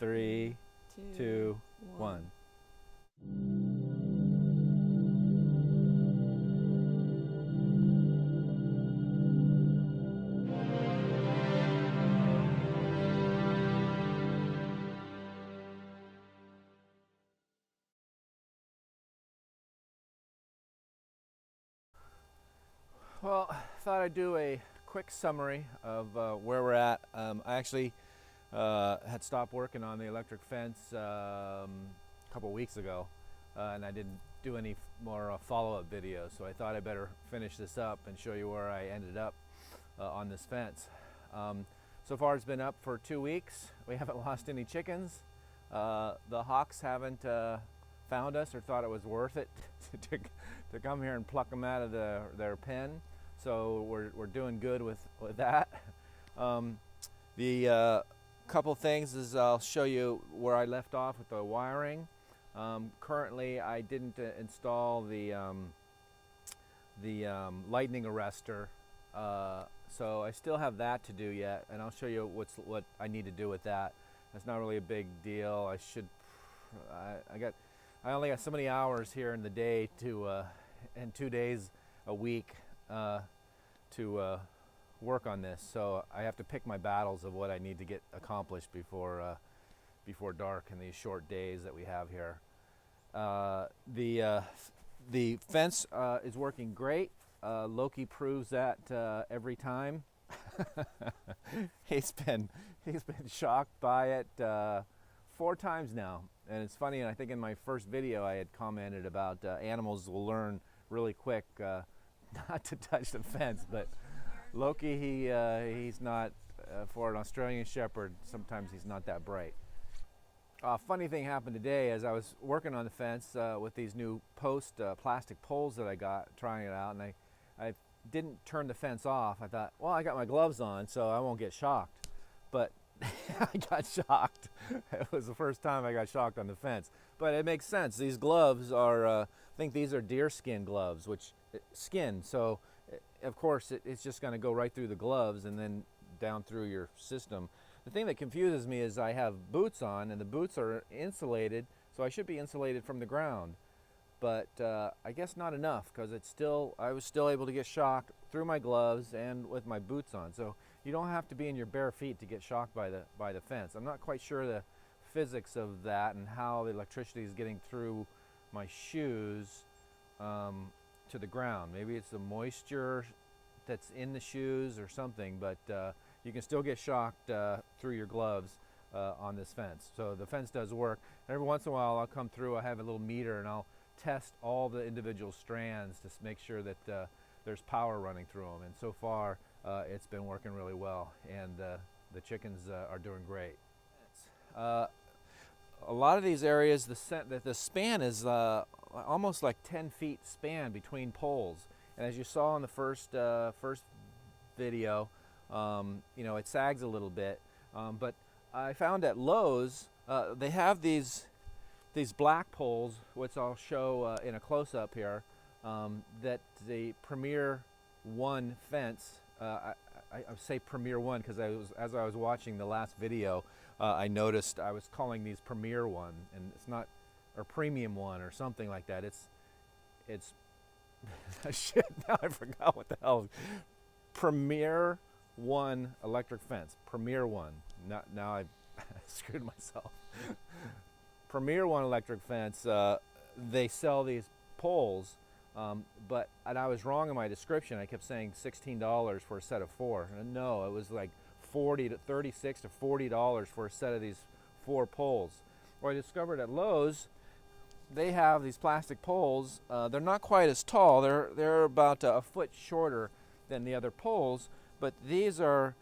3, 2, 1. Well, I thought I'd do a quick summary of where we're at. I actually had stopped working on the electric fence a couple weeks ago, and I didn't do any more follow-up videos, so I thought I'd better finish this up and show you where I ended up on this fence. So far it's been up for 2 weeks. We haven't lost any chickens. The hawks haven't found us or thought it was worth it to come here and pluck them out of their pen. So we're doing good with that. The couple things is I'll show you where I left off with the wiring. Currently I didn't install the lightning arrestor, so I still have that to do yet, and I'll show you what I need to do with that. It's not really a big deal. I only got so many hours here in the day to and 2 days a week to work on this, so I have to pick my battles of what I need to get accomplished before dark in these short days that we have here. The fence is working great. Loki proves that every time. he's been shocked by it 4 times now, and it's funny. And I think in my first video I had commented about animals will learn really quick not to touch the fence, but Loki, he's not, for an Australian Shepherd, sometimes he's not that bright. Funny thing happened today as I was working on the fence with these new plastic poles that I got, trying it out, and I didn't turn the fence off. I thought, well, I got my gloves on, so I won't get shocked. But I got shocked. It was the first time I got shocked on the fence. But it makes sense. These gloves are, I think these are deer skin gloves, which skin. So of course it's just going to go right through the gloves and then down through your system. The thing that confuses me is I have boots on, and the boots are insulated, so I should be insulated from the ground. But I guess not enough, because I was still able to get shocked through my gloves and with my boots on. So you don't have to be in your bare feet to get shocked by the fence. I'm not quite sure the physics of that and how the electricity is getting through my shoes to the ground. Maybe it's the moisture that's in the shoes or something, but you can still get shocked through your gloves on this fence. So the fence does work. And every once in a while I'll come through, I have a little meter, and I'll test all the individual strands to make sure that there's power running through them. And so far it's been working really well, and the chickens are doing great. A lot of these areas, the span is almost like 10 feet span between poles. And as you saw in the first video, you know, it sags a little bit. But I found at Lowe's, they have these black poles, which I'll show in a close-up here, that the Premier 1 fence, I say Premier 1 because as I was watching the last video, I noticed I was calling these Premier 1, and it's not, or Premium 1 or something like that. It's shit, now I forgot what the hell. Premier 1 electric fence. Premier 1. Now I screwed myself. Premier 1 electric fence, they sell these poles, and I was wrong in my description. I kept saying $16 for a set of 4. And no, it was like $36 to $40 for a set of these 4 poles. Well, I discovered at Lowe's, they have these plastic poles. They're not quite as tall. They're about a foot shorter than the other poles, but these I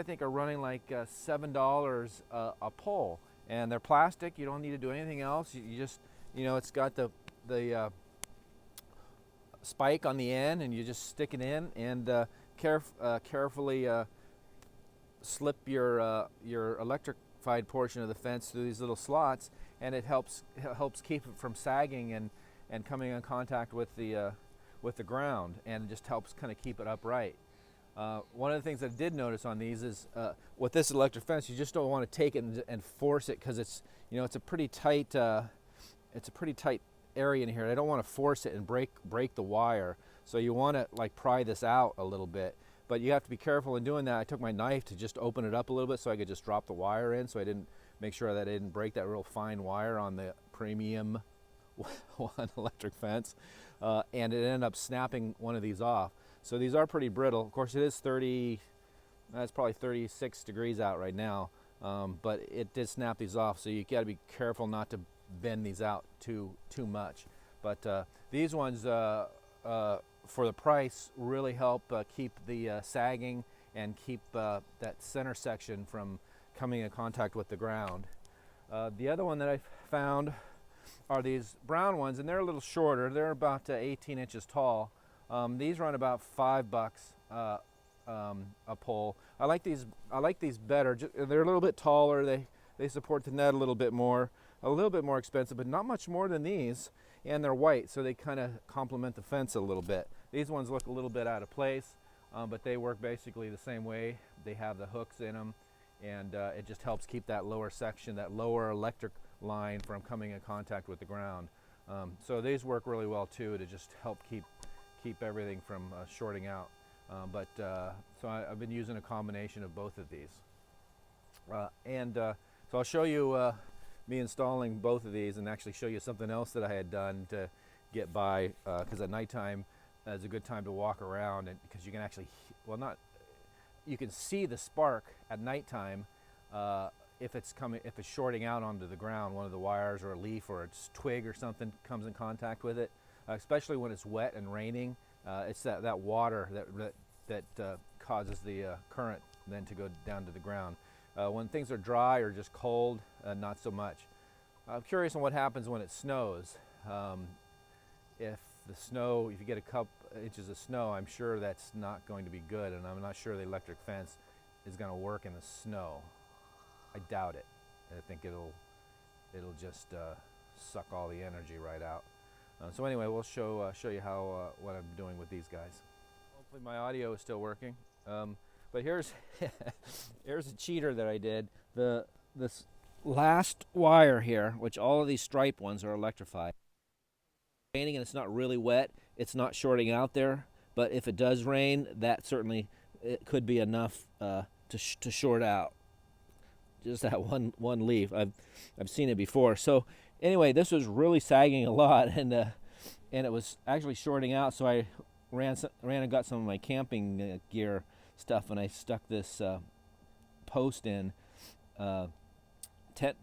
think are running like $7 a pole, and they're plastic. You don't need to do anything else. You just, you know, it's got the spike on the end, and you just stick it in and carefully slip your electrified portion of the fence through these little slots, and it helps keep it from sagging and coming in contact with the ground, and it just helps kind of keep it upright. One of the things I did notice on these is with this electric fence, you just don't want to take it and force it, because it's, you know, it's a pretty tight area in here. I don't want to force it and break the wire. So you want to like pry this out a little bit, but you have to be careful in doing that. I took my knife to just open it up a little bit so I could just drop the wire in, so I didn't make sure that I didn't break that real fine wire on the premium one electric fence, and it ended up snapping one of these off. So these are pretty brittle. Of course, it is 30, that's probably 36 degrees out right now, but it did snap these off, so you got to be careful not to bend these out too much. But these ones, for the price, really help keep the sagging and keep that center section from coming in contact with the ground. The other one that I found are these brown ones, and they're a little shorter. They're about 18 inches tall. These run about $5 a pole. I like these better. They're a little bit taller. They support the net a little bit more expensive, but not much more than these. And they're white, so they kind of complement the fence a little bit. These ones look a little bit out of place, but they work basically the same way. They have the hooks in them, and it just helps keep that lower section, that lower electric line, from coming in contact with the ground. So these work really well too, to just help keep everything from shorting out. So I've been using a combination of both of these. So I'll show you me installing both of these, and actually show you something else that I had done to get by, because at nighttime is a good time to walk around, and because you can actually, you can see the spark at nighttime if it's shorting out onto the ground. One of the wires or a leaf or a twig or something comes in contact with it, especially when it's wet and raining. It's that water that causes the current then to go down to the ground. When things are dry or just cold, not so much. I'm curious on what happens when it snows. If you get a couple inches of snow, I'm sure that's not going to be good, and I'm not sure the electric fence is going to work in the snow. I doubt it. I think it'll just suck all the energy right out. So anyway, we'll show you how what I'm doing with these guys. Hopefully my audio is still working. But here's here's a cheater that I did. This last wire here, which all of these stripe ones are electrified. Raining and it's not really wet, it's not shorting out there. But if it does rain, that certainly it could be enough to short out. Just that one leaf. I've seen it before. So anyway, this was really sagging a lot, and it was actually shorting out. So I ran and got some of my camping gear stuff, and I stuck this post in tent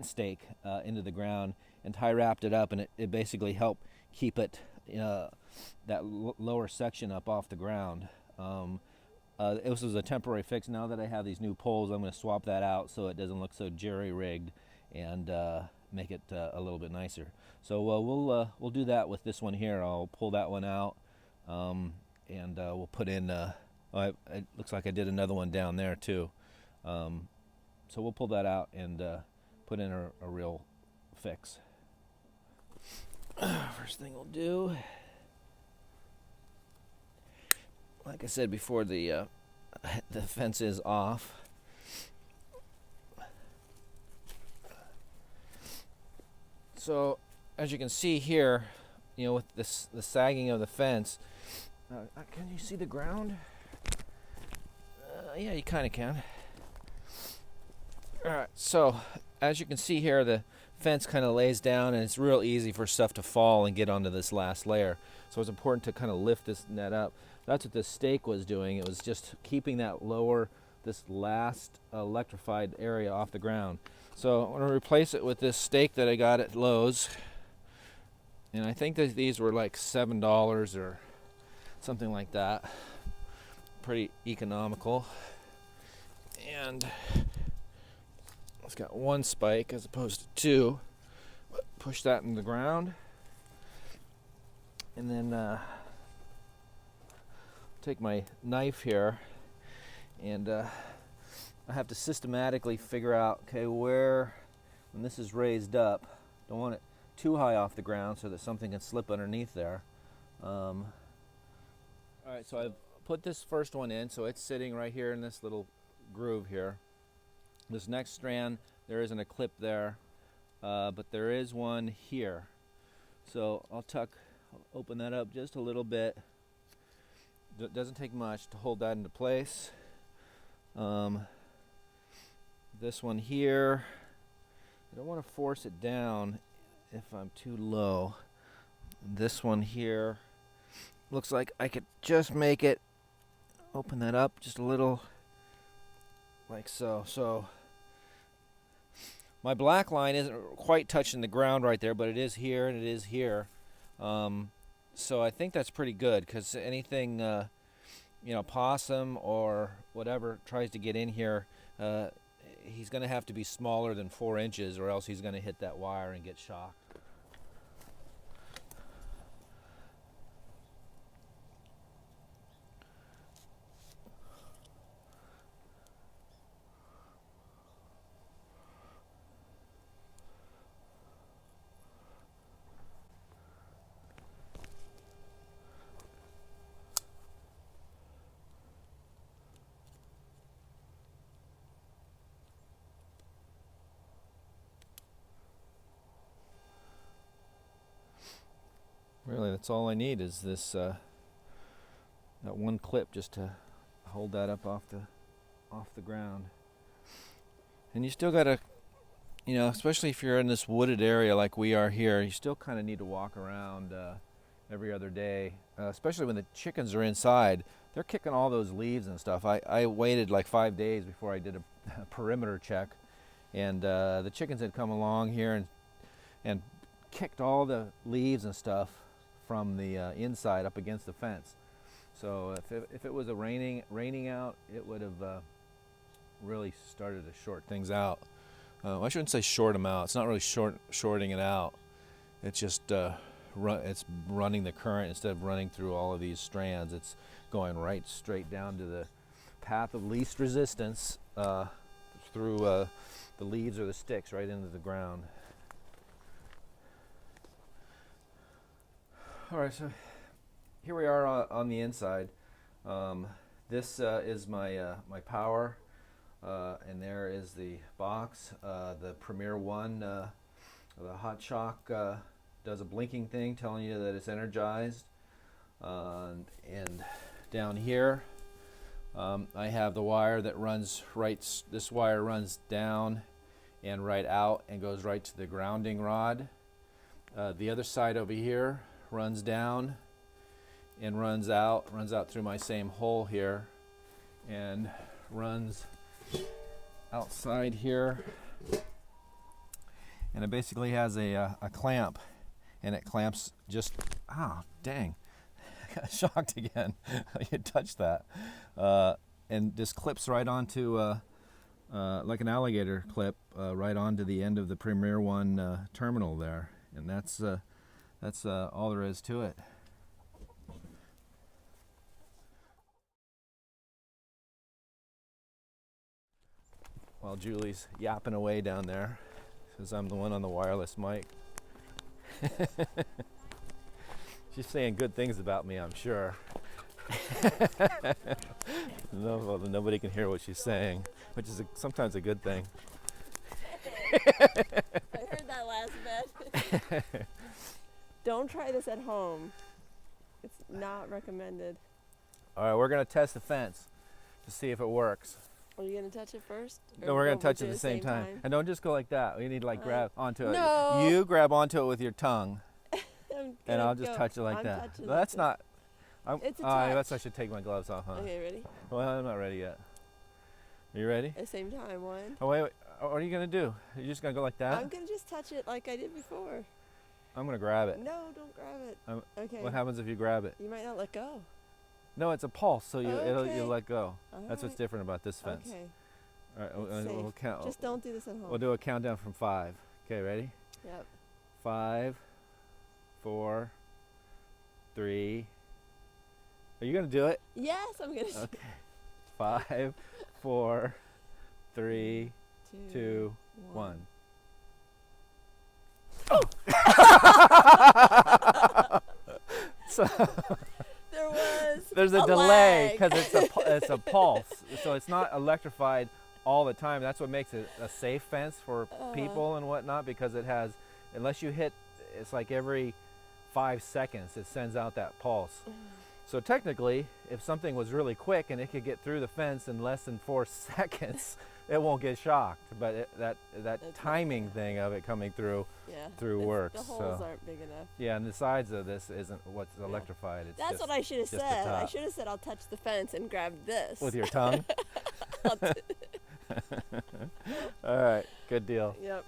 stake into the ground, and tie wrapped it up, and it basically helped keep it that lower section up off the ground. This was a temporary fix. Now that I have these new poles, I'm going to swap that out so it doesn't look so jerry-rigged, and make it a little bit nicer. So we'll do that with this one here. I'll pull that one out, and we'll put in. It looks like I did another one down there too. So we'll pull that out and put in a real fix. First thing we'll do, like I said before, the fence is off. So as you can see here, with the sagging of the fence, can you see the ground? Yeah, you kind of can. All right, so as you can see here, the fence kind of lays down, and it's real easy for stuff to fall and get onto this last layer. So it's important to kind of lift this net up. That's what this stake was doing. It was just keeping this last electrified area off the ground. So I'm going to replace it with this stake that I got at Lowe's. And I think that these were like $7 or something like that. Pretty economical. And it's got one spike as opposed to two. Push that in the ground. And then take my knife here, and I have to systematically figure out, okay, when this is raised up, don't want it too high off the ground so that something can slip underneath there. All right, so I've put this first one in, so it's sitting right here in this little groove here. This next strand, there isn't a clip there, but there is one here. So I'll open that up just a little bit. It doesn't take much to hold that into place. This one here, I don't want to force it down if I'm too low. This one here looks like I could just make it, open that up just a little, like so. So my black line isn't quite touching the ground right there, but it is here and it is here. So I think that's pretty good, because anything, you know, possum or whatever tries to get in here, he's going to have to be smaller than 4 inches, or else he's going to hit that wire and get shocked. Really, that's all I need is this that one clip just to hold that up off the ground. And you still gotta, you know, especially if you're in this wooded area like we are here, you still kind of need to walk around every other day, especially when the chickens are inside. They're kicking all those leaves and stuff. I waited like 5 days before I did a perimeter check, and the chickens had come along here and kicked all the leaves and stuff from the inside up against the fence. So if it was raining out, it would have really started to short things out. I shouldn't say short them out. It's not really shorting it out. It's just it's running the current instead of running through all of these strands. It's going right straight down to the path of least resistance through the leaves or the sticks right into the ground. All right, so here we are on the inside. This is my power, and there is the box. The Premier One, the hot shock does a blinking thing telling you that it's energized. And down here, I have the wire that runs right. This wire runs down and right out and goes right to the grounding rod. The other side over here runs down and runs out through my same hole here, and runs outside here, and it basically has a clamp, and it clamps just, dang, I got shocked again. You touched that, and this clips right onto like an alligator clip, right onto the end of the Premier One terminal there, and that's all there is to it. While Julie's yapping away down there, because I'm the one on the wireless mic. She's saying good things about me, I'm sure. Nobody can hear what she's saying, which is sometimes a good thing. I heard that last bit. Don't try this at home. It's not recommended. All right, we're going to test the fence to see if it works. Are you going to touch it first? No, we're going to touch it at the same time. And don't just go like that. You need to grab onto it. No. You grab onto it with your tongue. And I'll just touch it like I'm that. That's this. Not. It's a touch. I guess I should take my gloves off, huh? Okay, ready? Well, I'm not ready yet. Are you ready? At the same time, one. Oh, wait. What are you going to do? You're just going to go like that? I'm going to just touch it like I did before. I'm going to grab it. No, don't grab it. Okay. What happens if you grab it? You might not let go. No, it's a pulse, so you'll let go. That's what's right. different about this fence. Okay. All right, we'll count. Just don't do this at home. We'll do a countdown from 5. Okay, ready? Yep. 5, 4, 3. Are you going to do it? Yes, I'm going to. Okay. 5, 4, 3, 2, 1. Oh! There was There's a delay because it's a pulse, so it's not electrified all the time. That's what makes it a safe fence for people and whatnot, because it has, unless you hit, it's like every 5 seconds it sends out that pulse. So technically, if something was really quick and it could get through the fence in less than 4 seconds, it won't get shocked. But that timing thing of it coming through works. The holes aren't big enough. Yeah, and the sides of this isn't what's electrified. It's That's just, what I should have just the said. I top. should have said I'll touch the fence and grab this. With your tongue? All right, good deal. Yep.